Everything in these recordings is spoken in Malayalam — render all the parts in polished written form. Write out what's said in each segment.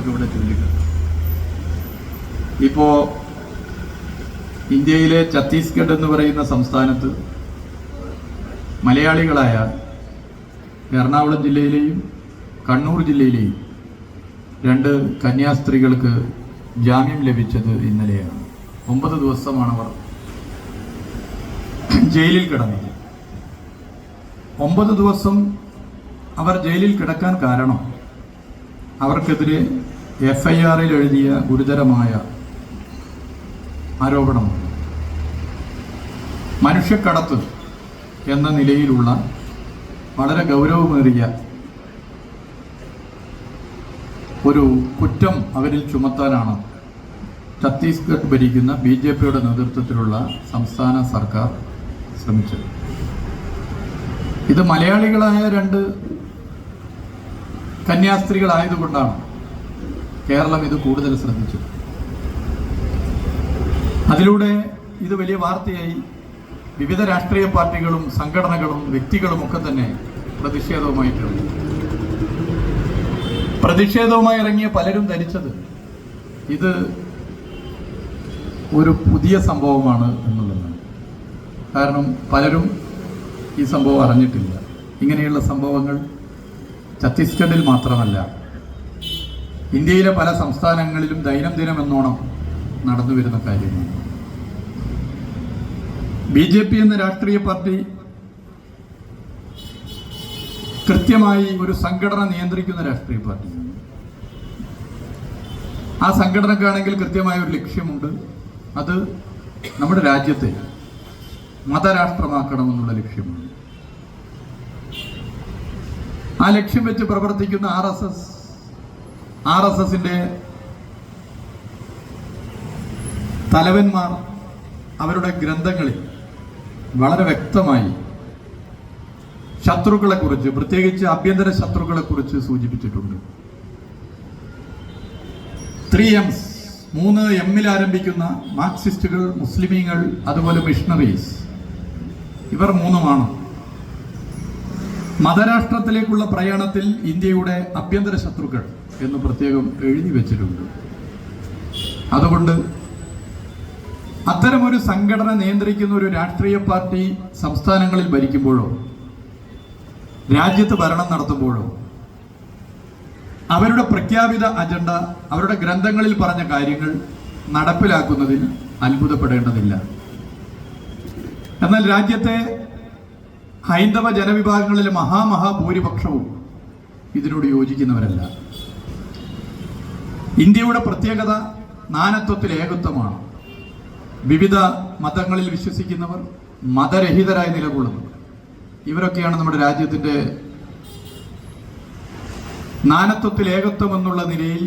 കാര്യങ്ങളൊക്കെ ഇവിടെ ചൂണ്ടിക്കാട്ടും. ഇപ്പോൾ ഇന്ത്യയിലെ ഛത്തീസ്ഗഡ് എന്ന് പറയുന്ന സംസ്ഥാനത്ത് മലയാളികളായ എറണാകുളം ജില്ലയിലെയും കണ്ണൂർ ജില്ലയിലെയും 2 കന്യാസ്ത്രീകൾക്ക് ജാമ്യം ലഭിച്ചത് ഇന്നലെയാണ്. 9 ദിവസമാണ് അവർ ജയിലിൽ കിടന്നത്. 9 ദിവസം അവർ ജയിലിൽ കിടക്കാൻ കാരണം അവർക്കെതിരെ FIR-ൽ എഴുതിയ ഗുരുതരമായ ആരോപണമാണ്. മനുഷ്യക്കടത്ത് എന്ന നിലയിലുള്ള വളരെ ഗൗരവമേറിയ ഒരു കുറ്റം അവരിൽ ചുമത്താനാണ് ഛത്തീസ്ഗഡ് ഭരിക്കുന്ന BJP-യുടെ നേതൃത്വത്തിലുള്ള സംസ്ഥാന സർക്കാർ ശ്രമിച്ചത്. ഇത് മലയാളികളായ 2 കന്യാസ്ത്രീകളായതുകൊണ്ടാണ് കേരളം ഇത് കൂടുതൽ ശ്രദ്ധിച്ചത്. അതിലൂടെ ഇത് വലിയ വാർത്തയായി. വിവിധ രാഷ്ട്രീയ പാർട്ടികളും സംഘടനകളും വ്യക്തികളും ഒക്കെ തന്നെ പ്രതിഷേധവുമായി ഇറങ്ങിയ പലരും ധരിച്ചത് ഇത് ഒരു പുതിയ സംഭവമാണ് എന്നുള്ളതാണ്. കാരണം പലരും ഈ സംഭവം അറിഞ്ഞിട്ടില്ല. ഇങ്ങനെയുള്ള സംഭവങ്ങൾ ഛത്തീസ്ഗഡിൽ മാത്രമല്ല, ഇന്ത്യയിലെ പല സംസ്ഥാനങ്ങളിലും ദൈനംദിനം എന്നോണം നടന്നു വരുന്ന കാര്യമാണ്. BJP എന്ന രാഷ്ട്രീയ പാർട്ടി കൃത്യമായി ഒരു സംഘടന നിയന്ത്രിക്കുന്ന രാഷ്ട്രീയ പാർട്ടിയാണ്. ആ സംഘടനക്കാണെങ്കിൽ കൃത്യമായ ഒരു ലക്ഷ്യമുണ്ട്. അത് നമ്മുടെ രാജ്യത്തെ മതരാഷ്ട്രമാക്കണമെന്നുള്ള ലക്ഷ്യമാണ്. ആ ലക്ഷ്യം വെച്ച് പ്രവർത്തിക്കുന്ന RSSന്റെ തലവന്മാർ അവരുടെ ഗ്രന്ഥങ്ങളിൽ വളരെ വ്യക്തമായി ശത്രുക്കളെക്കുറിച്ച്, പ്രത്യേകിച്ച് ആഭ്യന്തര ശത്രുക്കളെക്കുറിച്ച് സൂചിപ്പിച്ചിട്ടുണ്ട്. 3 M'ൽ ആരംഭിക്കുന്ന മാർക്സിസ്റ്റുകൾ, മുസ്ലിമീങ്ങൾ, അതുപോലെ മിഷണറീസ്, ഇവർ 3 മതരാഷ്ട്രത്തിലേക്കുള്ള പ്രയാണത്തിൽ ഇന്ത്യയുടെ ആഭ്യന്തര ശത്രുക്കൾ എന്ന് പ്രത്യേകം എഴുതി വെച്ചിട്ടുണ്ട്. അതുകൊണ്ട് അത്തരമൊരു സംഘടന നിയന്ത്രിക്കുന്ന ഒരു രാഷ്ട്രീയ പാർട്ടി സംസ്ഥാനങ്ങളിൽ ഭരിക്കുമ്പോഴോ രാജ്യത്ത് ഭരണം നടത്തുമ്പോഴോ അവരുടെ പ്രഖ്യാപിത അജണ്ട, അവരുടെ ഗ്രന്ഥങ്ങളിൽ പറഞ്ഞ കാര്യങ്ങൾ നടപ്പിലാക്കുന്നതിൽ അത്ഭുതപ്പെടേണ്ടതില്ല. എന്നാൽ രാജ്യത്തെ ഹൈന്ദവ ജനവിഭാഗങ്ങളിലെ മഹാഭൂരിപക്ഷവും ഇതിനോട് യോജിക്കുന്നവരല്ല. ഇന്ത്യയുടെ പ്രത്യേകത നാനാത്വത്തിൽ ഏകത്വമാണ്. വിവിധ മതങ്ങളിൽ വിശ്വസിക്കുന്നവർ, മതരഹിതരായി നിലകൊള്ളുന്നവർ, ഇവരൊക്കെയാണ് നമ്മുടെ രാജ്യത്തിൻ്റെ നാനാത്വത്തിൽ ഏകത്വം എന്നുള്ള നിലയിൽ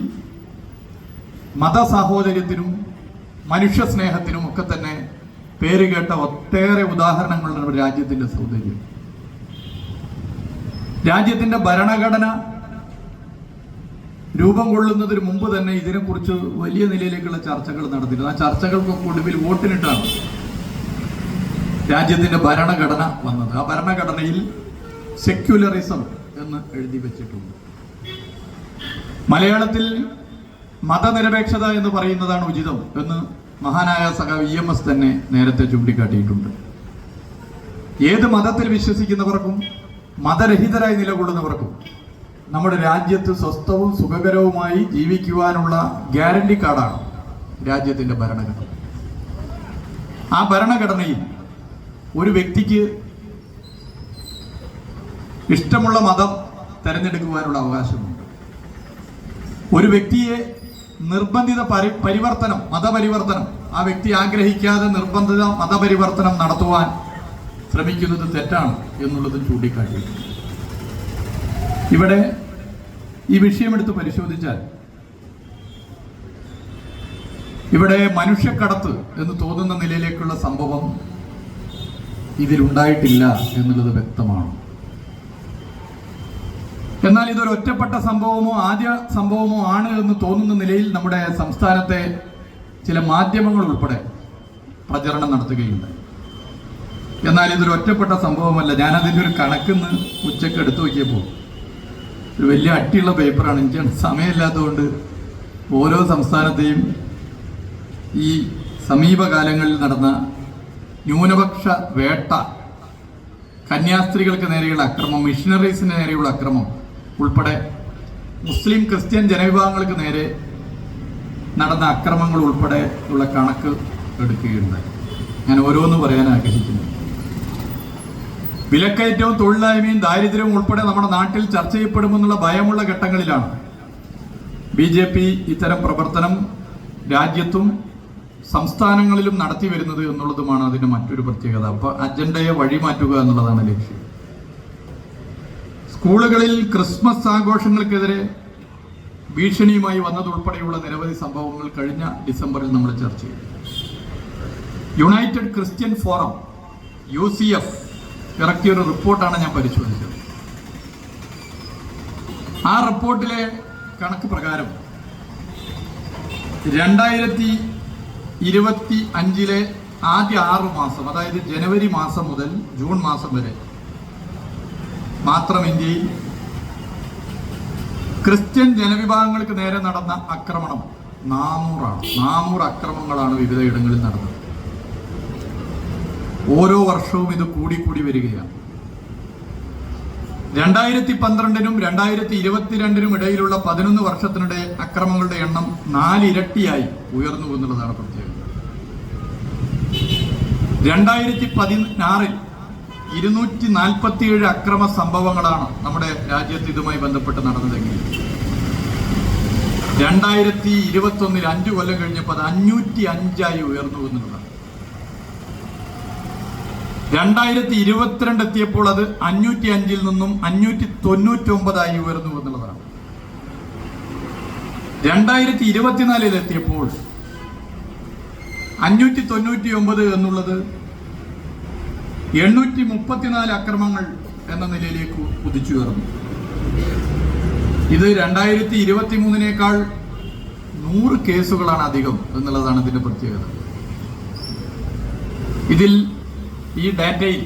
മതസാഹോദര്യത്തിനും മനുഷ്യ സ്നേഹത്തിനും ഒക്കെ തന്നെ പേരുകേട്ട ഒട്ടേറെ ഉദാഹരണങ്ങളുണ്ട് നമ്മുടെ രാജ്യത്തിൻ്റെ സൗന്ദര്യം. രാജ്യത്തിൻ്റെ ഭരണഘടന രൂപം കൊള്ളുന്നതിന് മുമ്പ് തന്നെ ഇതിനെക്കുറിച്ച് വലിയ നിലയിലേക്കുള്ള ചർച്ചകൾ നടത്തിയിരുന്നു. ആ ചർച്ചകൾക്കൊക്കെ ഒടുവിൽ വോട്ടിനിട്ടാണ് രാജ്യത്തിൻ്റെ ഭരണഘടന വന്നത്. ആ ഭരണഘടനയിൽ സെക്യുലറിസം എന്ന് എഴുതി വെച്ചിട്ടുണ്ട്. മലയാളത്തിൽ മതനിരപേക്ഷത എന്ന് പറയുന്നതാണ് ഉചിതം എന്ന് മഹാനായ സഖാവ് EMS തന്നെ നേരത്തെ ചൂണ്ടിക്കാട്ടിയിട്ടുണ്ട്. ഏത് മതത്തിൽ വിശ്വസിക്കുന്നവർക്കും മതരഹിതരായി നിലകൊള്ളുന്നവർക്കും നമ്മുടെ രാജ്യത്ത് സ്വസ്ഥവും സുഖകരവുമായി ജീവിക്കുവാനുള്ള ഗ്യാരണ്ടി കാർഡാണ് രാജ്യത്തിൻ്റെ ഭരണഘടന. ആ ഭരണഘടനയിൽ ഒരു വ്യക്തിക്ക് ഇഷ്ടമുള്ള മതം തിരഞ്ഞെടുക്കുവാനുള്ള അവകാശമുണ്ട്. ഒരു വ്യക്തിയെ നിർബന്ധിത മതപരിവർത്തനം ആ വ്യക്തി ആഗ്രഹിക്കാതെ നിർബന്ധിത മതപരിവർത്തനം നടത്തുവാൻ ശ്രമിക്കുന്നത് തെറ്റാണ് എന്നുള്ളതും ചൂണ്ടിക്കാട്ടിയിട്ടുണ്ട്. ഇവിടെ ഈ വിഷയമെടുത്ത് പരിശോധിച്ചാൽ ഇവിടെ മനുഷ്യക്കടത്ത് എന്ന് തോന്നുന്ന നിലയിലേക്കുള്ള സംഭവം ഇതിലുണ്ടായിട്ടില്ല എന്നുള്ളത് വ്യക്തമാണ്. എന്നാൽ ഇതൊരു ഒറ്റപ്പെട്ട സംഭവമോ ആദ്യ സംഭവമോ ആണ് എന്ന് തോന്നുന്ന നിലയിൽ നമ്മുടെ സംസ്ഥാനത്തെ ചില മാധ്യമങ്ങൾ ഉൾപ്പെടെ പ്രചരണം നടത്തുകയുണ്ട്. എന്നാൽ ഇതൊരു ഒറ്റപ്പെട്ട സംഭവമല്ല. ഞാനതിൻ്റെ ഒരു കണക്കിന്ന് ഉച്ചയ്ക്ക് എടുത്തു നോക്കിയപ്പോൾ ഒരു വലിയ അട്ടിയുള്ള പേപ്പറാണ്. എനിക്ക് സമയമില്ലാത്തതുകൊണ്ട് ഓരോ സംസ്ഥാനത്തെയും ഈ സമീപകാലങ്ങളിൽ നടന്ന ന്യൂനപക്ഷ വേട്ട, കന്യാസ്ത്രീകൾക്ക് നേരെയുള്ള അക്രമം, മിഷണറീസിന് നേരെയുള്ള അക്രമം ഉൾപ്പെടെ മുസ്ലിം ക്രിസ്ത്യൻ ജനവിഭാഗങ്ങൾക്ക് നേരെ നടന്ന അക്രമങ്ങൾ ഉൾപ്പെടെ ഉള്ള കണക്ക് എടുക്കുകയുണ്ടായി. ഞാൻ ഓരോന്ന് പറയാൻ ആഗ്രഹിക്കുന്നു. വിലക്കയറ്റവും തൊഴിലില്ലായ്മയും ദാരിദ്ര്യവും ഉൾപ്പെടെ നമ്മുടെ നാട്ടിൽ ചർച്ച ചെയ്യപ്പെടുമെന്നുള്ള ഭയമുള്ള ഘട്ടങ്ങളിലാണ് BJP ഇത്തരം പ്രവർത്തനം രാജ്യത്തും സംസ്ഥാനങ്ങളിലും നടത്തി വരുന്നത് എന്നുള്ളതുമാണ് അതിന്റെ മറ്റൊരു പ്രത്യേകത. അപ്പൊ അജണ്ടയെ വഴിമാറ്റുക എന്നുള്ളതാണ് ലക്ഷ്യം. സ്കൂളുകളിൽ ക്രിസ്മസ് ആഘോഷങ്ങൾക്കെതിരെ ഭീഷണിയുമായി വന്നതുൾപ്പെടെയുള്ള നിരവധി സംഭവങ്ങൾ കഴിഞ്ഞ ഡിസംബറിൽ നമ്മൾ ചർച്ച ചെയ്തു. യുണൈറ്റഡ് ക്രിസ്ത്യൻ ഫോറം UCF ഇറക്കിയൊരു റിപ്പോർട്ടാണ് ഞാൻ പരിശോധിച്ചത്. ആ റിപ്പോർട്ടിലെ കണക്ക് പ്രകാരം 2025 ആദ്യ 6 മാസം, അതായത് ജനുവരി മാസം മുതൽ ജൂൺ മാസം വരെ മാത്രം ഇന്ത്യയിൽ ക്രിസ്ത്യൻ ജനവിഭാഗങ്ങൾക്ക് നേരെ നടന്ന ആക്രമണം 400 അക്രമങ്ങളാണ് വിവിധയിടങ്ങളിൽ നടന്നത്. ഓരോ വർഷവും ഇത് കൂടി വരികയാണ്. 2012-നും 2022-നും ഇടയിലുള്ള 11 വർഷത്തിനിടെ അക്രമങ്ങളുടെ എണ്ണം 4 ഇരട്ടിയായി ഉയർന്നു എന്നുള്ളതാണ് പ്രത്യേകത. 2016-ൽ 247 അക്രമ സംഭവങ്ങളാണ് നമ്മുടെ രാജ്യത്ത് ഇതുമായി ബന്ധപ്പെട്ട് നടന്നതെങ്കിൽ 2021-ൽ 5 കൊല്ലം കഴിഞ്ഞപ്പോൾ അത് 505 ഉയർന്നു എന്നുള്ളതാണ്. 2022 എത്തിയപ്പോൾ അത് 505-ൽ നിന്നും 599 ഉയർന്നു എന്നുള്ളതാണ്. 2024-ൽ എത്തിയപ്പോൾ 599 എന്നുള്ളത് 834 അക്രമങ്ങൾ എന്ന നിലയിലേക്ക് കുതിച്ചുയർന്നു. ഇത് 2023-നേക്കാൾ 100 കേസുകളാണ് അധികം എന്നുള്ളതാണ് ഇതിന്റെ പ്രത്യേകത. ഇതിൽ ഈ ഡാറ്റയിൽ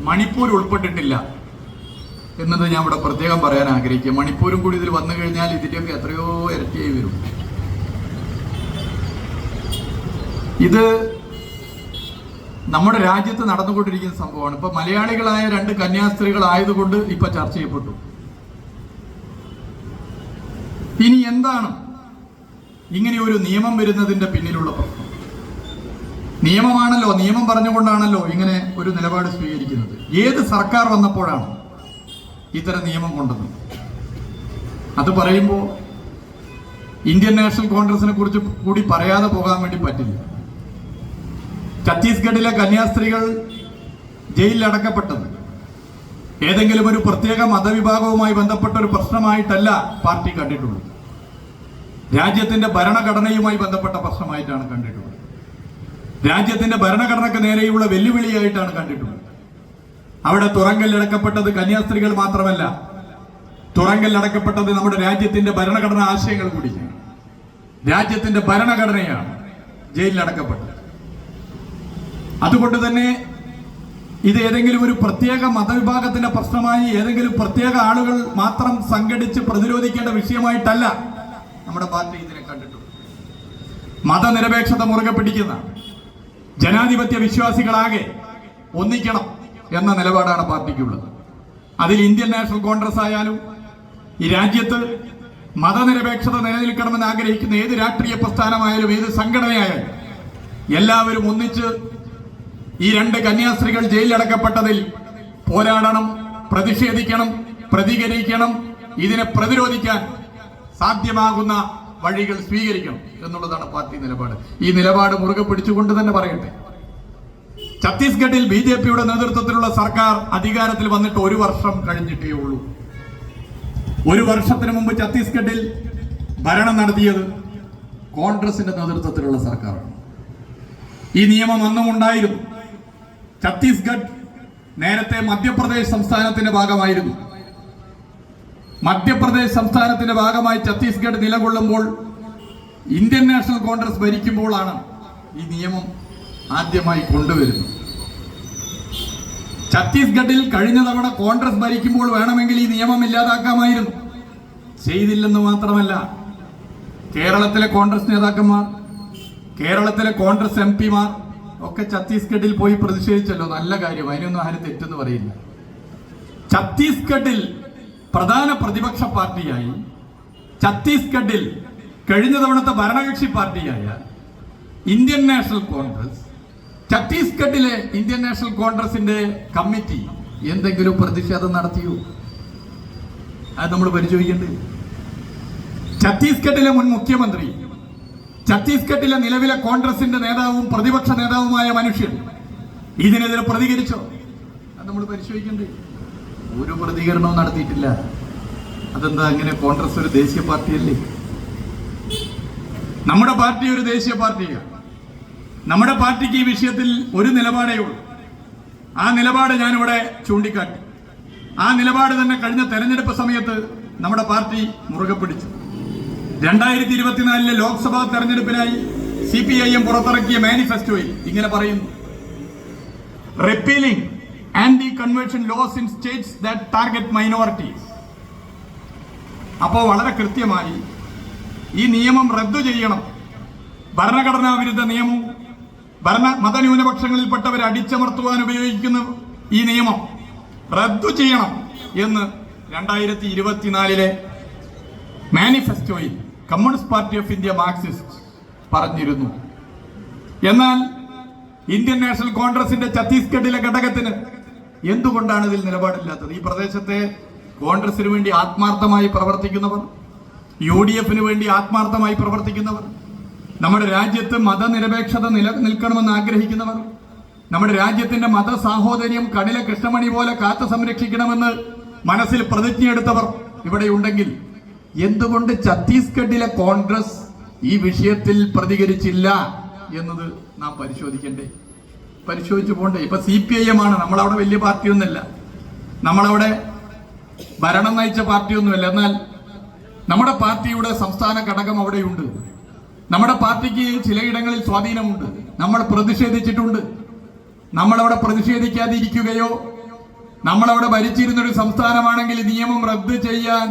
മണിപ്പൂർ ഉൾപ്പെട്ടിട്ടില്ല എന്നത് ഞാൻ ഇവിടെ പ്രത്യേകം പറയാൻ ആഗ്രഹിക്കുക. മണിപ്പൂരും കൂടി ഇതിൽ വന്നു കഴിഞ്ഞാൽ ഇതിന്റെയൊക്കെ എത്രയോ ഇരട്ടിയായി വരും. ഇത് നമ്മുടെ രാജ്യത്ത് നടന്നുകൊണ്ടിരിക്കുന്ന സംഭവമാണ്. ഇപ്പൊ മലയാളികളായ 2 കന്യാസ്ത്രീകൾ ആയതുകൊണ്ട് ഇപ്പൊ ചർച്ച ചെയ്യപ്പെട്ടു. ഇനി എന്താണ് ഇങ്ങനെ ഒരു നിയമം വരുന്നതിന്റെ പിന്നിലുള്ള പ്രശ്നം? നിയമമാണല്ലോ, നിയമം പറഞ്ഞുകൊണ്ടാണല്ലോ ഇങ്ങനെ ഒരു നിലപാട് സ്വീകരിക്കുന്നത്. ഏത് സർക്കാർ വന്നപ്പോഴാണ് ഇത്തരം നിയമം കൊണ്ടത്? അത് പറയുമ്പോൾ ഇന്ത്യൻ നാഷണൽ കോൺഗ്രസിനെ കുറിച്ച് കൂടി പറയാതെ പോകാൻ വേണ്ടി പറ്റില്ല. ഛത്തീസ്ഗഡിലെ കന്യാസ്ത്രീകൾ ജയിലിൽ അടക്കപ്പെട്ടത് ഏതെങ്കിലും ഒരു പ്രത്യേക മതവിഭാഗവുമായി ബന്ധപ്പെട്ട ഒരു പ്രശ്നമായിട്ടല്ല പാർട്ടി കണ്ടിട്ടുള്ളത്. രാജ്യത്തിന്റെ ഭരണഘടനയുമായി ബന്ധപ്പെട്ട പ്രശ്നമായിട്ടാണ് കണ്ടിട്ടുള്ളത്. രാജ്യത്തിന്റെ ഭരണഘടനയ്ക്ക് നേരെയുള്ള വെല്ലുവിളിയായിട്ടാണ് കണ്ടിട്ടുള്ളത്. അവിടെ തുറങ്കലിലടക്കപ്പെട്ടത് കന്യാസ്ത്രീകൾ മാത്രമല്ല, തുറങ്കലിലടക്കപ്പെട്ടത് നമ്മുടെ രാജ്യത്തിന്റെ ഭരണഘടനാ ആശയങ്ങൾ കൂടിയാണ്. രാജ്യത്തിന്റെ ഭരണഘടനയാണ് ജയിലിലടക്കപ്പെട്ടത്. അതുകൊണ്ട് തന്നെ ഇത് ഏതെങ്കിലും ഒരു പ്രത്യേക മതവിഭാഗത്തിന്റെ പ്രശ്നമായി ഏതെങ്കിലും പ്രത്യേക ആളുകൾ മാത്രം സംഘടിച്ച് പ്രതിരോധിക്കേണ്ട വിഷയമായിട്ടല്ല നമ്മുടെ പാർട്ടി ഇതിനെ കണ്ടിട്ടുള്ളത്. മതനിരപേക്ഷത മുറുകെ പിടിക്കുന്ന ജനാധിപത്യ വിശ്വാസികളാകെ ഒന്നിക്കണം എന്ന നിലപാടാണ് പാർട്ടിക്കുള്ളത്. അതിൽ ഇന്ത്യൻ നാഷണൽ കോൺഗ്രസ് ആയാലും ഈ രാജ്യത്ത് മതനിരപേക്ഷത നിലനിൽക്കണമെന്ന് ആഗ്രഹിക്കുന്ന ഏത് രാഷ്ട്രീയ പ്രസ്ഥാനമായാലും ഏത് സംഘടനയായാലും എല്ലാവരും ഒന്നിച്ച് ഈ 2 കന്യാസ്ത്രീകൾ ജയിലിലടക്കപ്പെട്ടതിൽ പോരാടണം, പ്രതിഷേധിക്കണം, പ്രതികരിക്കണം. ഇതിനെ പ്രതിരോധിക്കാൻ സാധ്യമാകുന്ന വഴികൾ സ്വീകരിക്കണം എന്നുള്ളതാണ് പാർട്ടി നിലപാട്. ഈ നിലപാട് മുറുകെ പിടിച്ചുകൊണ്ട് തന്നെ പറയട്ടെ. ഛത്തീസ്ഗഡിൽ BJPയുടെ നേതൃത്വത്തിലുള്ള സർക്കാർ അധികാരത്തിൽ വന്നിട്ട് 1 വർഷം കഴിഞ്ഞിട്ടേ ഉള്ളൂ. 1 വർഷത്തിന് മുമ്പ് ഛത്തീസ്ഗഡിൽ ഭരണം നടത്തിയത് കോൺഗ്രസിന്റെ നേതൃത്വത്തിലുള്ള സർക്കാരാണ്. ഈ നിയമം അന്നും ഉണ്ടായിരുന്നു. ഛത്തീസ്ഗഡ് നേരത്തെ മധ്യപ്രദേശ് സംസ്ഥാനത്തിന്റെ ഭാഗമായിരുന്നു. മധ്യപ്രദേശ് സംസ്ഥാനത്തിന്റെ ഭാഗമായി ഛത്തീസ്ഗഡ് നിലകൊള്ളുമ്പോൾ ഇന്ത്യൻ നാഷണൽ കോൺഗ്രസ് ഭരിക്കുമ്പോഴാണ് ഈ നിയമം ആദ്യമായി കൊണ്ടുവരുന്നത്. ഛത്തീസ്ഗഡിൽ കഴിഞ്ഞ തവണ കോൺഗ്രസ് ഭരിക്കുമ്പോൾ വേണമെങ്കിൽ ഈ നിയമം ഇല്ലാതാക്കാമായിരുന്നു. ചെയ്തില്ലെന്ന് മാത്രമല്ല, കേരളത്തിലെ കോൺഗ്രസ് നേതാക്കന്മാർ, കേരളത്തിലെ കോൺഗ്രസ് MP-മാർ ഒക്കെ ഛത്തീസ്ഗഡിൽ പോയി പ്രതിഷേധിച്ചല്ലോ. നല്ല കാര്യം, അതിനൊന്നും ആരും തെറ്റെന്ന് പറയില്ല. ഛത്തീസ്ഗഡിൽ പ്രധാന പ്രതിപക്ഷ പാർട്ടിയായി, ഛത്തീസ്ഗഡിൽ കഴിഞ്ഞ തവണത്തെ ഭരണകക്ഷി പാർട്ടിയായ ഇന്ത്യൻ നാഷണൽ കോൺഗ്രസ്, ഛത്തീസ്ഗഡിലെ ഇന്ത്യൻ നാഷണൽ കോൺഗ്രസിന്റെ കമ്മിറ്റി എന്തെങ്കിലും പ്രതിഷേധം നടത്തിയോ? അത് നമ്മൾ പരിശോധിക്കണ്ടേ? ഛത്തീസ്ഗഡിലെ മുൻ മുഖ്യമന്ത്രി, ഛത്തീസ്ഗഡിലെ നിലവിലെ കോൺഗ്രസിന്റെ നേതാവും പ്രതിപക്ഷ നേതാവുമായ മനുഷ്യൻ ഇതിനെതിരെ പ്രതികരിച്ചോ? അത് നമ്മൾ പരിശോധിക്കണ്ടേ? ഒരു പ്രതികരണവും നടത്തിയിട്ടില്ല. അതെന്താ അങ്ങനെ? കോൺഗ്രസ് ഒരു ദേശീയ പാർട്ടിയല്ലേ? നമ്മുടെ പാർട്ടി ഒരു ദേശീയ പാർട്ടിയാണ്. നമ്മുടെ പാർട്ടിക്ക് ഈ വിഷയത്തിൽ ഒരു നിലപാടേ ഉള്ളൂ. ആ നിലപാട് ഞാനിവിടെ ചൂണ്ടിക്കാട്ടി. ആ നിലപാട് തന്നെ കഴിഞ്ഞ തെരഞ്ഞെടുപ്പ് സമയത്ത് നമ്മുടെ പാർട്ടി മുറുകെ പിടിച്ചു. 2024 ലോക്സഭാ തെരഞ്ഞെടുപ്പിനായി CPIM പുറത്തിറക്കിയ മാനിഫെസ്റ്റോയിൽ ഇങ്ങനെ പറയുന്നു: repealing anti conversion laws in states that target minorities. അപ്പോൾ വളരെ കൃത്യമായി ഈ നിയമം റദ്ദു ചെയ്യണം. ഭരണഘടനാ വിരുദ്ധ നിയമം, മതന്യൂനപക്ഷങ്ങളിൽപ്പെട്ടവരെ അടിച്ചമർത്തുവാൻ ഉപയോഗിക്കുന്ന ഈ നിയമം റദ്ദു ചെയ്യണം എന്ന് 2024 മാനിഫെസ്റ്റോയിൽ communist party of India Marxist പറഞ്ഞിരുന്നു. എന്നാൽ ഇന്ത്യൻ നാഷണൽ കോൺഗ്രസിന്റെ ഛത്തീസ്ഗഡിലെ ഘടകത്തിന് എന്തുകൊണ്ടാണ് ഇതിൽ നിലപാടില്ലാത്തത്? ഈ പ്രദേശത്തെ കോൺഗ്രസിന് വേണ്ടി ആത്മാർത്ഥമായി പ്രവർത്തിക്കുന്നവർ, UDF-ന് വേണ്ടി ആത്മാർത്ഥമായി പ്രവർത്തിക്കുന്നവർ, നമ്മുടെ രാജ്യത്ത് മതനിരപേക്ഷത നിലനിൽക്കണമെന്ന് ആഗ്രഹിക്കുന്നവർ, നമ്മുടെ രാജ്യത്തിന്റെ മത സാഹോദര്യം കടില കൃഷ്ണമണി പോലെ കാത്തു സംരക്ഷിക്കണമെന്ന് മനസ്സിൽ പ്രതിജ്ഞയെടുത്തവർ ഇവിടെ ഉണ്ടെങ്കിൽ എന്തുകൊണ്ട് ഛത്തീസ്ഗഡിലെ കോൺഗ്രസ് ഈ വിഷയത്തിൽ പ്രതികരിച്ചില്ല എന്നത് നാം പരിശോധിക്കണ്ടേ? പരിശോധിച്ചു പോണ്ടേ? ഇപ്പൊ CPIM ആണ്. നമ്മളവിടെ വലിയ പാർട്ടിയൊന്നുമല്ല, നമ്മളവിടെ ഭരണം നയിച്ച പാർട്ടിയൊന്നുമല്ല. എന്നാൽ നമ്മുടെ പാർട്ടിയുടെ സംസ്ഥാന ഘടകം അവിടെയുണ്ട്. നമ്മുടെ പാർട്ടിക്ക് ചിലയിടങ്ങളിൽ സ്വാധീനമുണ്ട്. നമ്മൾ പ്രതിഷേധിച്ചിട്ടുണ്ട്. നമ്മളവിടെ പ്രതിഷേധിക്കാതെ ഇരിക്കുകയോ, നമ്മളവിടെ ഭരിച്ചിരുന്നൊരു സംസ്ഥാനമാണെങ്കിൽ നിയമം റദ്ദ് ചെയ്യാൻ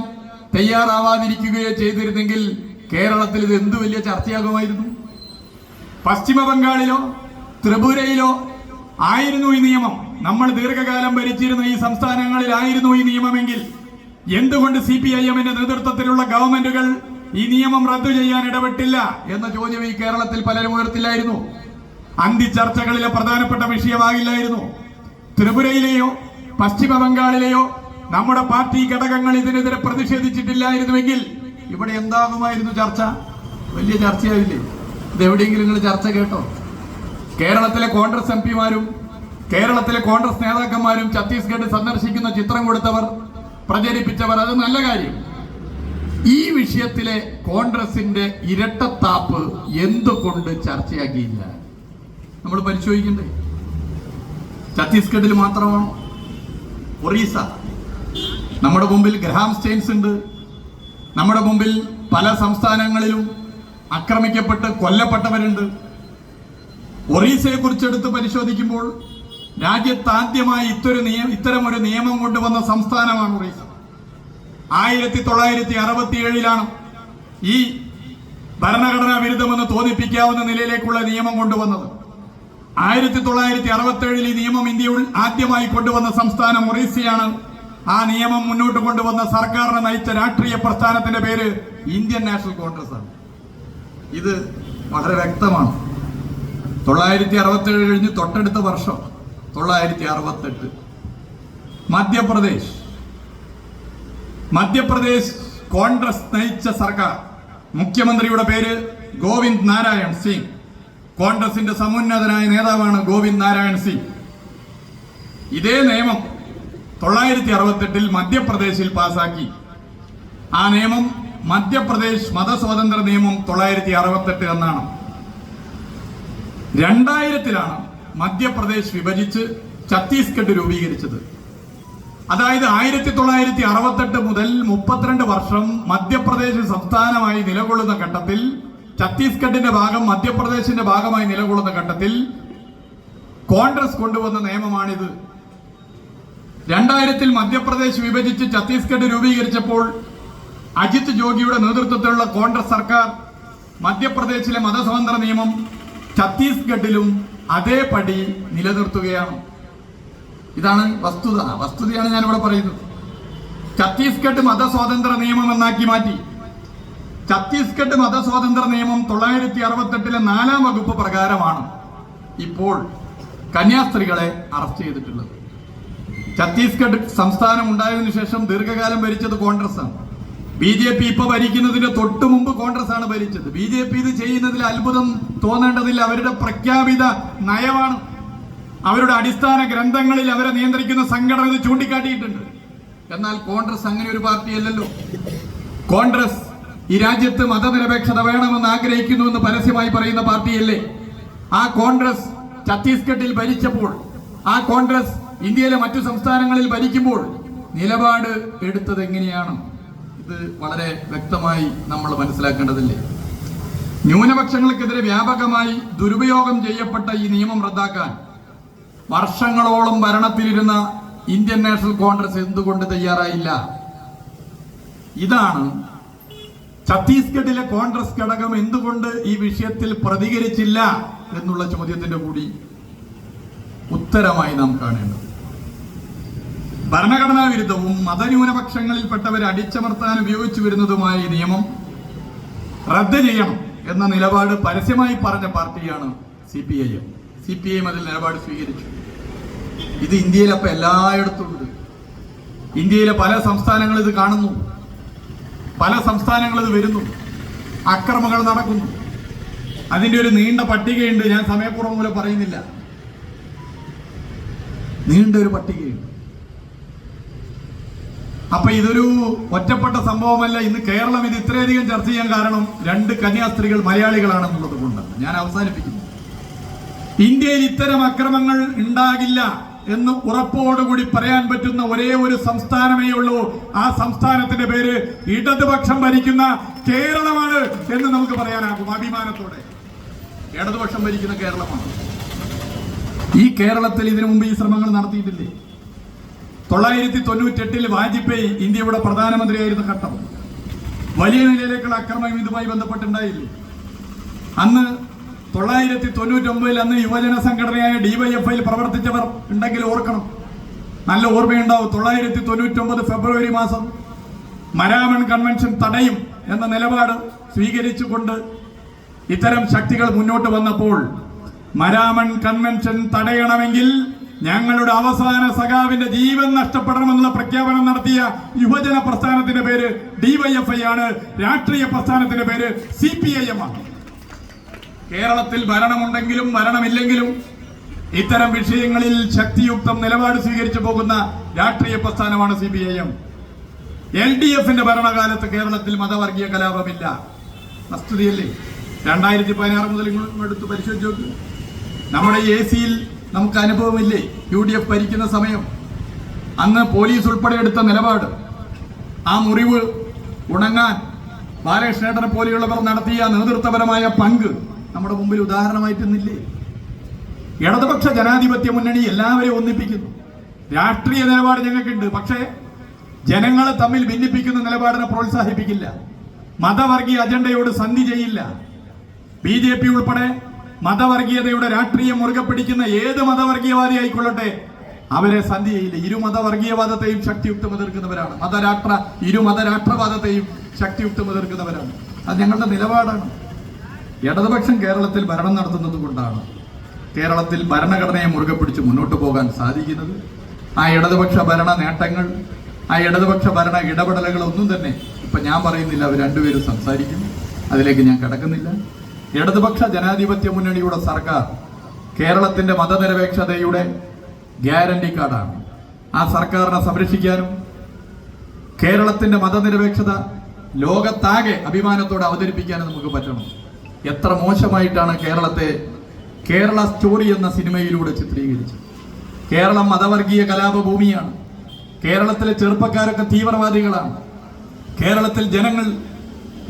തയ്യാറാവാതിരിക്കുകയോ ചെയ്തിരുന്നെങ്കിൽ കേരളത്തിൽ ഇത് എന്ത് വലിയ ചർച്ചയാകുമായിരുന്നു. പശ്ചിമ ബംഗാളിലോ ത്രിപുരയിലോ ആയിരുന്നു ഈ നിയമം. നമ്മൾ ദീർഘകാലം ഭരിച്ചിരുന്ന ഈ സംസ്ഥാനങ്ങളിലായിരുന്നു ഈ നിയമമെങ്കിൽ എന്തുകൊണ്ട് CPIM-ന്റെ നേതൃത്വത്തിലുള്ള ഗവൺമെന്റുകൾ ഈ നിയമം റദ്ദു ചെയ്യാൻ ഇടപെട്ടില്ല എന്ന ചോദ്യം ഈ കേരളത്തിൽ പലരും ഉയർത്തില്ലായിരുന്നു. അന്തിച്ചർച്ചകളിലെ പ്രധാനപ്പെട്ട വിഷയമാകില്ലായിരുന്നു. ത്രിപുരയിലെയോ പശ്ചിമ ബംഗാളിലെയോ നമ്മുടെ പാർട്ടി ഘടകങ്ങൾ ഇതിനെതിരെ പ്രതിഷേധിച്ചിട്ടില്ലായിരുന്നുവെങ്കിൽ ഇവിടെ എന്താകുമായിരുന്നു ചർച്ച? വലിയ ചർച്ചയാവില്ലേ? ഇതെവിടെയെങ്കിലും നിങ്ങൾ ചർച്ച കേട്ടോ? കേരളത്തിലെ കോൺഗ്രസ് MP-മാരും കേരളത്തിലെ കോൺഗ്രസ് നേതാക്കന്മാരും ഛത്തീസ്ഗഡ് സന്ദർശിക്കുന്ന ചിത്രം കൊടുത്തവർ, പ്രചരിപ്പിച്ചവർ, അത് നല്ല കാര്യം. ഈ വിഷയത്തിലെ കോൺഗ്രസിന്റെ ഇരട്ടത്താപ്പ് എന്തുകൊണ്ട് ചർച്ചയാക്കിയില്ല? നമ്മൾ പരിശോധിക്കണ്ടേ? ഛത്തീസ്ഗഡിൽ മാത്രമാണോ? ഒറീസ, നമ്മുടെ മുമ്പിൽ ഗ്രഹാം സ്റ്റെയിൻസ് ഉണ്ട്. നമ്മുടെ മുമ്പിൽ പല സംസ്ഥാനങ്ങളിലും ആക്രമിക്കപ്പെട്ട് കൊല്ലപ്പെട്ടവരുണ്ട്. ഒറീസയെ കുറിച്ചെടുത്ത് പരിശോധിക്കുമ്പോൾ രാജ്യത്താദ്യമായി ഇത്തരമൊരു നിയമം കൊണ്ടുവന്ന സംസ്ഥാനമാണ് ഒറീസ. 1967 ഈ ഭരണഘടനാ വിരുദ്ധമെന്ന് തോന്നിപ്പിക്കാവുന്ന നിലയിലേക്കുള്ള നിയമം കൊണ്ടുവന്നത്. 1967 ഈ നിയമം ഇന്ത്യയിൽ ആദ്യമായി കൊണ്ടുവന്ന സംസ്ഥാനം ഒറീസയാണ്. ആ നിയമം മുന്നോട്ട് കൊണ്ടുവന്ന സർക്കാരിനെ നയിച്ച രാഷ്ട്രീയ പ്രസ്ഥാനത്തിന്റെ പേര് ഇന്ത്യൻ നാഷണൽ കോൺഗ്രസ് ആണ്. ഇത് വളരെ വ്യക്തമാണ്. 967 കഴിഞ്ഞ് തൊട്ടടുത്ത വർഷം 968 മധ്യപ്രദേശ് കോൺഗ്രസ് നയിച്ച സർക്കാർ, മുഖ്യമന്ത്രിയുടെ പേര് ഗോവിന്ദ് നാരായൺ സിംഗ്. കോൺഗ്രസിന്റെ സമുന്നതനായ നേതാവാണ് ഗോവിന്ദ് നാരായൺ സിംഗ്. ഇതേ നിയമം 968 മധ്യപ്രദേശിൽ പാസാക്കി. ആ നിയമം മധ്യപ്രദേശ് മതസ്വാതന്ത്ര്യ നിയമം 968 എന്നാണ്. 2000 മധ്യപ്രദേശ് വിഭജിച്ച് ഛത്തീസ്ഗഡ് രൂപീകരിച്ചത്. അതായത് 1968 മുതൽ 32 വർഷം മധ്യപ്രദേശ് സംസ്ഥാനമായി നിലകൊള്ളുന്ന ഘട്ടത്തിൽ, ഛത്തീസ്ഗഡിന്റെ ഭാഗം മധ്യപ്രദേശിന്റെ ഭാഗമായി നിലകൊള്ളുന്ന ഘട്ടത്തിൽ കോൺഗ്രസ് കൊണ്ടുവന്ന നിയമമാണിത്. 2000 മധ്യപ്രദേശ് വിഭജിച്ച് ഛത്തീസ്ഗഡ് രൂപീകരിച്ചപ്പോൾ അജിത് ജോഗിയുടെ നേതൃത്വത്തിലുള്ള കോൺഗ്രസ് സർക്കാർ മധ്യപ്രദേശിലെ മതസ്വാതന്ത്ര്യ നിയമം ഛത്തീസ്ഗഡിലും അതേപടി നിലനിർത്തുകയാണ്. ഇതാണ് വസ്തുതയാണ് ഞാനിവിടെ പറയുന്നത്. ഛത്തീസ്ഗഡ് മതസ്വാതന്ത്ര്യ നിയമം എന്നാക്കി മാറ്റി. ഛത്തീസ്ഗഡ് മതസ്വാതന്ത്ര്യ നിയമം 968 4-ാം വകുപ്പ് പ്രകാരമാണ് ഇപ്പോൾ കന്യാസ്ത്രീകളെ അറസ്റ്റ് ചെയ്തിട്ടുള്ളത്. ഛത്തീസ്ഗഡ് സംസ്ഥാനം ഉണ്ടായതിനു ശേഷം ദീർഘകാലം ഭരിച്ചത് കോൺഗ്രസാണ്. BJP ഇപ്പൊ ഭരിക്കുന്നതിന് തൊട്ടു മുമ്പ് കോൺഗ്രസ് ആണ് ഭരിച്ചത്. BJP ഇത് ചെയ്യുന്നതിൽ അത്ഭുതം തോന്നേണ്ടതില്ല. അവരുടെ പ്രഖ്യാപിത നയമാണ്. അവരുടെ അടിസ്ഥാന ഗ്രന്ഥങ്ങളിൽ അവരെ നിയന്ത്രിക്കുന്ന സംഘടന ഇത് ചൂണ്ടിക്കാട്ടിയിട്ടുണ്ട്. എന്നാൽ കോൺഗ്രസ് അങ്ങനെ ഒരു പാർട്ടിയല്ലല്ലോ. കോൺഗ്രസ് ഈ രാജ്യത്ത് മതനിരപേക്ഷത വേണമെന്ന് ആഗ്രഹിക്കുന്നുവെന്ന് പരസ്യമായി പറയുന്ന പാർട്ടിയല്ലേ. ആ കോൺഗ്രസ് ഛത്തീസ്ഗഡിൽ ഭരിച്ചപ്പോൾ, ആ കോൺഗ്രസ് ഇന്ത്യയിലെ മറ്റു സംസ്ഥാനങ്ങളിൽ ഭരിക്കുമ്പോൾ നിലപാട് എടുത്തത് എങ്ങനെയാണ്? ഇത് വളരെ വ്യക്തമായി നമ്മൾ മനസ്സിലാക്കേണ്ടതില്ലേ. ന്യൂനപക്ഷങ്ങൾക്കെതിരെ വ്യാപകമായി ദുരുപയോഗം ചെയ്യപ്പെട്ട ഈ നിയമം റദ്ദാക്കാൻ വർഷങ്ങളോളം ഭരണത്തിലിരുന്ന ഇന്ത്യൻ നാഷണൽ കോൺഗ്രസ് എന്തുകൊണ്ട് തയ്യാറായില്ല? ഇതാണ് ഛത്തീസ്ഗഡിലെ കോൺഗ്രസ് ഘടകം എന്തുകൊണ്ട് ഈ വിഷയത്തിൽ പ്രതികരിച്ചില്ല എന്നുള്ള ചോദ്യത്തിന്റെ കൂടി ഉത്തരമായി നാം കാണേണ്ടത്. ഭരണഘടനാ വിരുദ്ധവും മതന്യൂനപക്ഷങ്ങളിൽപ്പെട്ടവരെ അടിച്ചമർത്താൻ ഉപയോഗിച്ചു വരുന്നതുമായ ഈ നിയമം റദ്ദ് ചെയ്യണം എന്ന നിലപാട് പരസ്യമായി പറഞ്ഞ പാർട്ടിയാണ് CPIM. CPIM അതിൽ നിലപാട് സ്വീകരിച്ചു. ഇത് ഇന്ത്യയിൽ അപ്പൊ എല്ലായിടത്തും ഉണ്ട്. ഇന്ത്യയിലെ പല സംസ്ഥാനങ്ങളിൽ ഇത് കാണുന്നു, പല സംസ്ഥാനങ്ങളിൽ ഇത് വരുന്നു, അക്രമങ്ങൾ നടക്കുന്നു. അതിന്റെ ഒരു നീണ്ട പട്ടികയുണ്ട്. ഞാൻ സമയപൂർവ്വം മൂലം പറയുന്നില്ല. നീണ്ട ഒരു പട്ടികയുണ്ട്. അപ്പൊ ഇതൊരു ഒറ്റപ്പെട്ട സംഭവമല്ല. ഇന്ന് കേരളം ഇത് ഇത്രയധികം ചർച്ച ചെയ്യാൻ കാരണം 2 കന്യാസ്ത്രീകൾ മലയാളികളാണെന്നുള്ളത് കൊണ്ടാണ്. ഞാൻ അവസാനിപ്പിക്കുന്നു. ഇന്ത്യയിൽ ഇത്തരം അക്രമങ്ങൾ ഉണ്ടാകില്ല എന്ന് ഉറപ്പോടുകൂടി പറയാൻ പറ്റുന്ന ഒരേ ഒരു സംസ്ഥാനമേ ഉള്ളൂ. ആ സംസ്ഥാനത്തിന്റെ പേര് ഇടതുപക്ഷം ഭരിക്കുന്ന കേരളമാണ് എന്ന് നമുക്ക് പറയാനാകും അഭിമാനത്തോടെ. ഇടതുപക്ഷം ഭരിക്കുന്ന കേരളമാണ്. ഈ കേരളത്തിൽ ഇതിനു മുമ്പ് ഈ ശ്രമങ്ങൾ നടത്തിയിട്ടില്ലേ? 998 വാജ്പേയി ഇന്ത്യയുടെ പ്രധാനമന്ത്രിയായിരുന്ന ഘട്ടം വലിയ നിലയിലേക്കുള്ള അക്രമം ഇതുമായി ബന്ധപ്പെട്ടുണ്ടായില്ലേ? അന്ന് 999 അന്ന് യുവജന സംഘടനയായ DYFI പ്രവർത്തിച്ചവർ ഉണ്ടെങ്കിൽ ഓർക്കണം, നല്ല ഓർമ്മയുണ്ടാവും. 999 ഫെബ്രുവരി മാസം മരാമൺ കൺവെൻഷൻ തടയും എന്ന നിലപാട് സ്വീകരിച്ചുകൊണ്ട് ഇത്തരം ശക്തികൾ മുന്നോട്ട് വന്നപ്പോൾ മരാമൺ കൺവെൻഷൻ തടയണമെങ്കിൽ ഞങ്ങളുടെ അവസാന സഖാവിന്റെ ജീവൻ നഷ്ടപ്പെടണമെന്നുള്ള പ്രഖ്യാപനം നടത്തിയ യുവജന പ്രസ്ഥാനത്തിന്റെ പേര് DYFI ആണ്. രാഷ്ട്രീയ പ്രസ്ഥാനത്തിന്റെ പേര് CPIM ആണ്. കേരളത്തിൽ ഭരണമുണ്ടെങ്കിലും ഭരണമില്ലെങ്കിലും ഇത്തരം വിഷയങ്ങളിൽ ശക്തിയുക്തം നിലപാട് സ്വീകരിച്ചു പോകുന്ന രാഷ്ട്രീയ പ്രസ്ഥാനമാണ് CPIM. LDFന്റെ ഭരണകാലത്ത് കേരളത്തിൽ മതവർഗീയ കലാപമില്ല. വസ്തുതയല്ലേ? 2016 മുതൽ ഇങ്ങോട്ട് പരിശോധിച്ച് നോക്ക്. നമ്മുടെ AC-യിൽ നമുക്ക് അനുഭവമില്ലേ? UDF ഭരിക്കുന്ന സമയം അന്ന് പോലീസ് ഉൾപ്പെടെ എടുത്ത നിലപാട്, ആ മുറിവ് ഉണങ്ങാൻ ബാലകൃഷ്ണേട്ടനെ പോലെയുള്ളവർ നടത്തിയ നേതൃത്വപരമായ പങ്ക് നമ്മുടെ മുമ്പിൽ ഉദാഹരണമായിട്ടൊന്നില്ലേ? ഇടതുപക്ഷ ജനാധിപത്യ മുന്നണി എല്ലാവരെയും ഒന്നിപ്പിക്കുന്നു. രാഷ്ട്രീയ നിലപാട് ഞങ്ങൾക്കുണ്ട്. പക്ഷേ ജനങ്ങളെ തമ്മിൽ ഭിന്നിപ്പിക്കുന്ന നിലപാടിനെ പ്രോത്സാഹിപ്പിക്കില്ല. മതവർഗീയ അജണ്ടയോട് സന്ധി ചെയ്യില്ല. BJP ഉൾപ്പെടെ മതവർഗീയതയുടെ രാഷ്ട്രീയം മുറുകെ പിടിക്കുന്ന ഏത് മതവർഗീയവാദി ആയിക്കൊള്ളട്ടെ, അവരെ സന്ധി ചെയ്യില്ല. ഇരുമതവർഗീയവാദത്തെയും ശക്തിയുക്തം എതിർക്കുന്നവരാണ്. ഇരുമതരാഷ്ട്രവാദത്തെയും ശക്തിയുക്തം എതിർക്കുന്നവരാണ്. അത് ഞങ്ങളുടെ നിലപാടാണ്. ഇടതുപക്ഷം കേരളത്തിൽ ഭരണം നടത്തുന്നത് കൊണ്ടാണ് കേരളത്തിൽ ഭരണഘടനയെ മുറുകെ പിടിച്ച് മുന്നോട്ട് പോകാൻ സാധിക്കുന്നത്. ആ ഇടതുപക്ഷ ഭരണ നേട്ടങ്ങൾ, ആ ഇടതുപക്ഷ ഭരണ ഇടപെടലുകൾ ഒന്നും തന്നെ ഇപ്പൊ ഞാൻ പറയുന്നില്ല. അവർ രണ്ടുപേരും സംസാരിക്കുന്നു. അതിലേക്ക് ഞാൻ കടക്കുന്നില്ല. ഇടതുപക്ഷ ജനാധിപത്യ മുന്നണിയുടെ സർക്കാർ കേരളത്തിന്റെ മതനിരപേക്ഷതയുടെ ഗ്യാരണ്ടി കാർഡാണ്. ആ സർക്കാരിനെ സംരക്ഷിക്കാനും കേരളത്തിന്റെ മതനിരപേക്ഷത ലോകത്താകെ അഭിമാനത്തോടെ അവതരിപ്പിക്കാനും നമുക്ക് പറ്റണം. എത്ര മോശമായിട്ടാണ് കേരളത്തെ കേരള സ്റ്റോറി എന്ന സിനിമയിലൂടെ ചിത്രീകരിച്ചത്. കേരളം മതവർഗീയ കലാപഭൂമിയാണ്. കേരളത്തിലെ ചെറുപ്പക്കാരൊക്കെ തീവ്രവാദികളാണ്. കേരളത്തിൽ ജനങ്ങൾ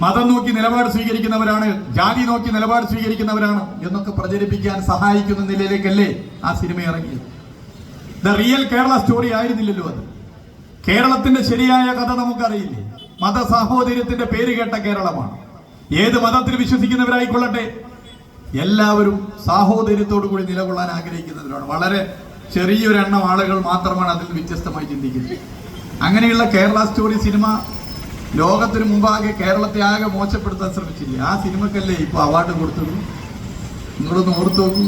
മതം നോക്കി നിലപാട് സ്വീകരിക്കുന്നവരാണ്, ജാതി നോക്കി നിലപാട് സ്വീകരിക്കുന്നവരാണ് എന്നൊക്കെ പ്രചരിപ്പിക്കാൻ സഹായിക്കുന്ന നിലയിലേക്കല്ലേ ആ സിനിമ ഇറങ്ങിയത്. ദ റിയൽ കേരള സ്റ്റോറി ആയിരുന്നില്ലല്ലോ അത്. കേരളത്തിന്റെ ശരിയായ കഥ നമുക്കറിയില്ലേ? മതസാഹോദര്യത്തിന്റെ പേര് കേട്ട കേരളമാണ്. ഏത് മതത്തിൽ വിശ്വസിക്കുന്നവരായിക്കൊള്ളട്ടെ, എല്ലാവരും സാഹോദര്യത്തോടു കൂടി നിലകൊള്ളാൻ ആഗ്രഹിക്കുന്നവരാണ്. വളരെ ചെറിയൊരെണ്ണം ആളുകൾ മാത്രമാണ് അതിൽ വ്യത്യസ്തമായി ചിന്തിക്കുന്നത്. അങ്ങനെയുള്ള കേരള സ്റ്റോറി സിനിമ ലോകത്തിന് മുമ്പാകെ കേരളത്തെ ആകെ മോശപ്പെടുത്താൻ ശ്രമിച്ചില്ലേ? ആ സിനിമക്കല്ലേ ഇപ്പൊ അവാർഡ് കൊടുത്തത്? നിങ്ങളൊന്ന് ഓർത്തു നോക്കൂ.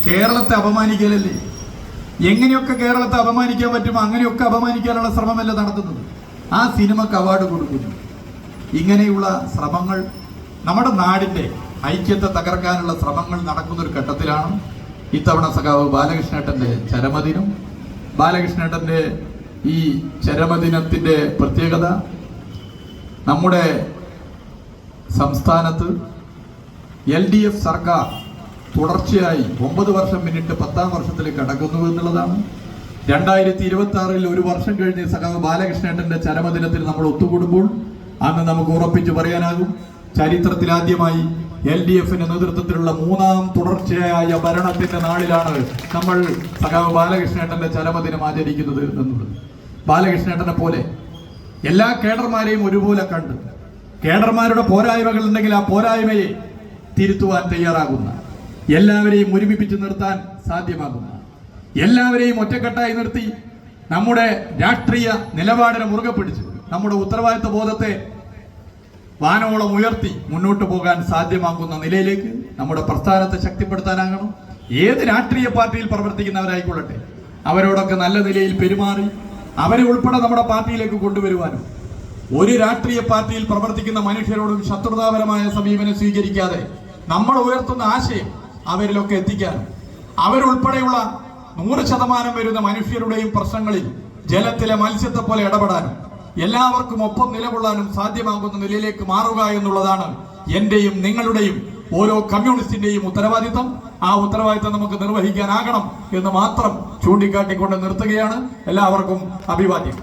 കേരളത്തെ അപമാനിക്കലല്ലേ? എങ്ങനെയൊക്കെ കേരളത്തെ അപമാനിക്കാൻ പറ്റുമോ അങ്ങനെയൊക്കെ അപമാനിക്കാനുള്ള ശ്രമമല്ല നടത്തുന്നത്. ആ സിനിമക്ക് അവാർഡ് കൊടുക്കുന്നു. ഇങ്ങനെയുള്ള ശ്രമങ്ങൾ നമ്മുടെ നാടിന്റെ ഐക്യത്തെ തകർക്കാനുള്ള ശ്രമങ്ങൾ നടക്കുന്ന ഒരു ഘട്ടത്തിലാണ് ഇത്തവണ സഖാവ് ബാലകൃഷ്ണേട്ടന്റെ ചരമദിനം. ബാലകൃഷ്ണേട്ടന്റെ ഈ ചരമദിനത്തിന്റെ പ്രത്യേകത, നമ്മുടെ സംസ്ഥാനത്ത് LDF സർക്കാർ തുടർച്ചയായി 9 വർഷം പിന്നിട്ട് 10ാം വർഷത്തിലേക്ക് കടക്കുന്നു എന്നുള്ളതാണ്. 2026 ഒരു വർഷം കഴിഞ്ഞ് സഖാവ് ബാലകൃഷ്ണേട്ടന്റെ ചരമദിനത്തിൽ നമ്മൾ ഒത്തുകൂടുമ്പോൾ അന്ന് നമുക്ക് ഉറപ്പിച്ചു പറയാനാകും, ചരിത്രത്തിലാദ്യമായി LDFന്റെ നേതൃത്വത്തിലുള്ള 3ാം തുടർച്ചയായ ഭരണത്തിന്റെ നാളിലാണ് നമ്മൾ സഖാവ് ബാലകൃഷ്ണേട്ടന്റെ ചരമദിനം ആചരിക്കുന്നത് എന്നുള്ളത്. ബാലകൃഷ്ണേട്ടനെ പോലെ എല്ലാ കേഡർമാരെയും ഒരുപോലെ കണ്ട് കേഡർമാരുടെ പോരായ്മകൾ ഉണ്ടെങ്കിൽ ആ പോരായ്മയെ തിരുത്തുവാൻ തയ്യാറാകുന്ന, എല്ലാവരെയും ഒരുമിപ്പിച്ച് നിർത്താൻ സാധ്യമാകുന്ന, എല്ലാവരെയും ഒറ്റക്കെട്ടായി നിർത്തി നമ്മുടെ രാഷ്ട്രീയ നിലപാടിനെ മുറുകെ പിടിച്ച് നമ്മുടെ ഉത്തരവാദിത്വ ബോധത്തെ വാനോളം ഉയർത്തി മുന്നോട്ട് പോകാൻ സാധ്യമാകുന്ന നിലയിലേക്ക് നമ്മുടെ പ്രസ്ഥാനത്തെ ശക്തിപ്പെടുത്താനാകണം. ഏത് രാഷ്ട്രീയ പാർട്ടിയിൽ പ്രവർത്തിക്കുന്നവരായിക്കൊള്ളട്ടെ, അവരോടൊക്കെ നല്ല നിലയിൽ പെരുമാറി അവരെ ഉൾപ്പെടെ നമ്മുടെ പാർട്ടിയിലേക്ക് കൊണ്ടുവരുവാനും, ഒരു രാഷ്ട്രീയ പാർട്ടിയിൽ പ്രവർത്തിക്കുന്ന മനുഷ്യരോടും ശത്രുതാപരമായ സമീപനം സ്വീകരിക്കാതെ നമ്മൾ ഉയർത്തുന്ന ആശയം അവരിലൊക്കെ എത്തിക്കാനും, അവരുൾപ്പെടെയുള്ള 100% വരുന്ന മനുഷ്യരുടെയും പ്രശ്നങ്ങളിൽ ജലത്തിലെ മത്സ്യത്തെ പോലെ ഇടപെടാനും, എല്ലാവർക്കും ഒപ്പം നിലകൊള്ളാനും സാധ്യമാകുന്ന നിലയിലേക്ക് മാറുക എന്നുള്ളതാണ് എന്റെയും നിങ്ങളുടെയും ഓരോ കമ്മ്യൂണിസ്റ്റിന്റെയും ഉത്തരവാദിത്തം. ആ ഉത്തരവാദിത്തം നമുക്ക് നിർവഹിക്കാനാകണം എന്ന് മാത്രം ചൂണ്ടിക്കാട്ടിക്കൊണ്ട് നിർത്തുകയാണ്. എല്ലാവർക്കും അഭിവാദ്യം.